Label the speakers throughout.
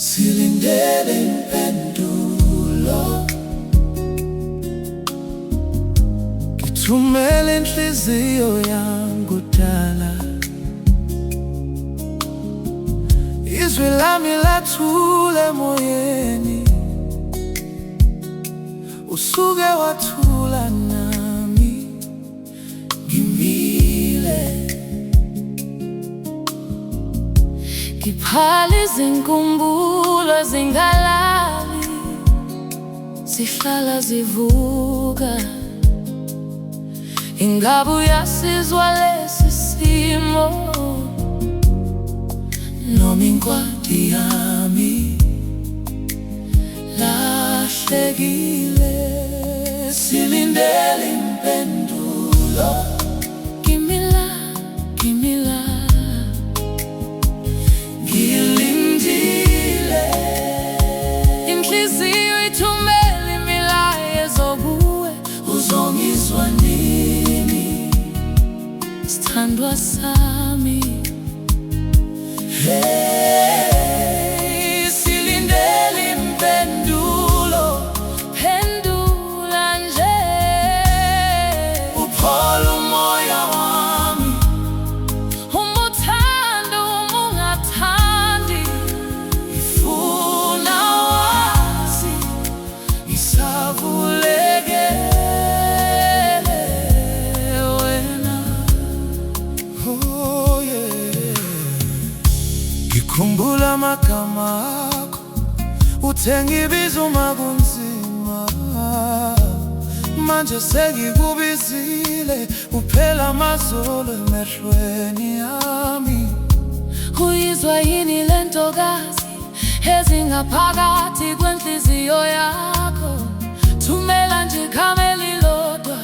Speaker 1: Silindele impendulo, ngithumele inhliziyo yangu dala. Izwi lami lathula emoyeni, usuke wathula nami ngimile.
Speaker 2: Ngiphala izinkumbulo zingalali, zihlala zivuka. Ingabe uyasizwa lesi simo,
Speaker 1: noma inkwadi yami lahlekile. Silindele impendulo, ngilindile.
Speaker 2: inhliziyo ithumela imilayezo kuwe.
Speaker 1: Uzongizwa nini,
Speaker 2: sithandwa sami?
Speaker 1: hey, silindele impendulo,
Speaker 2: Phendula nje,
Speaker 1: uphola umoya wami.
Speaker 2: uma uthanda uma ungathandi.
Speaker 1: Ngifuna wazi, ngisavulekele wena. Oh yeah. Ngikhumbula amagama akho, uthe ngibize uma kunzima. Manje sengikubizile, uphela amazolo emehlweni yami.
Speaker 2: Uyizwa yini le ntokazi ezingaphakathi kwenhliziyo yakho? Thumela nje igama elilodwa,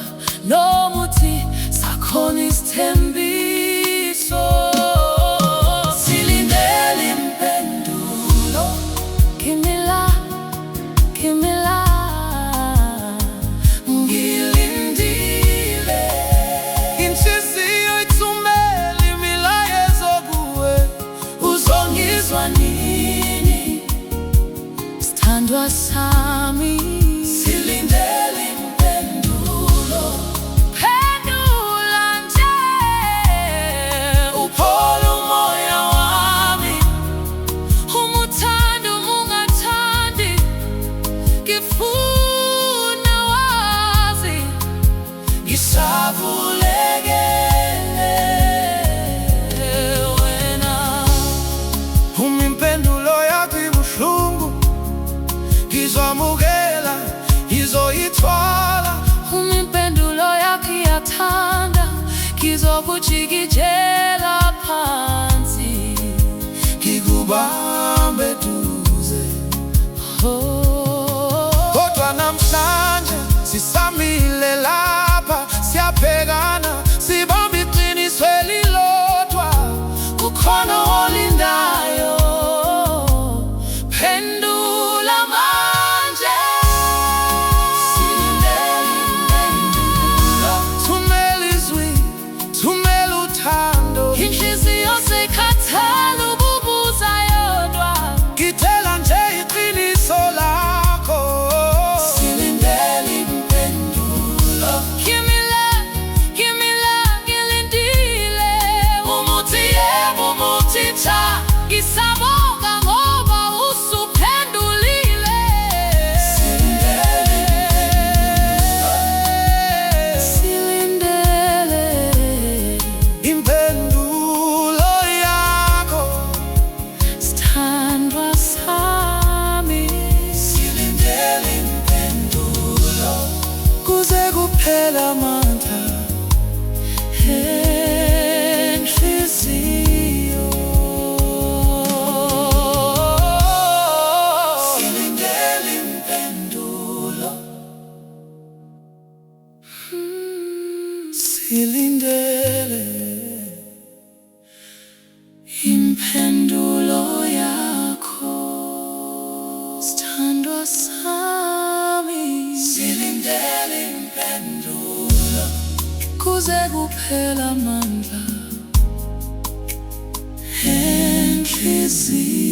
Speaker 2: noma uthi sakhona isithembiso.
Speaker 1: Silindele impendulo,
Speaker 2: Give me love,
Speaker 1: ngilindile. Inhliziyo ithumela imilayezo kuwe. Uzongizwa nini,
Speaker 2: sithandwa sami?
Speaker 1: silindele impendulo,
Speaker 2: Phendula nje,
Speaker 1: uphola umoya wami.
Speaker 2: uma uthanda uma ungathandi. Ngifuna wazi,
Speaker 1: Ngisavulekele wena. Uma impendulo yakho ibuhlungu, ngizwamukela, ngizoyithwala.
Speaker 2: uma impendulo yakho iyathanda, ngizokujikijela phansi.
Speaker 1: Ngikubambe duze,
Speaker 2: Oh,
Speaker 1: kodwa namhlanje sisamile lapha, siyabhekana, sibambe iqiniso elilodwa. Kukhona olindayo,
Speaker 2: phendula manje.
Speaker 1: silindele impendulo. Thumela izwi, thumela uthando.
Speaker 2: Inhliziyo sekhathala ukubuza yodwa.
Speaker 1: Ngithela nje iqiniso lakho. Silindele impendulo,
Speaker 2: Ngilindile. Uma uthi yebo, uma uthi cha, ngisabonga ngoba usuphendulile. Silindele
Speaker 1: impendulo yakho.
Speaker 2: sithandwa sami.
Speaker 1: Silindele impendulo, kuze kuphela amandla
Speaker 2: Enhliziyo.
Speaker 1: silindele impendulo, silindele
Speaker 2: Impendulo yakho, sithandwa sami.
Speaker 1: silindele impendulo,
Speaker 2: kuze kuphela amandla
Speaker 1: enhliziyo.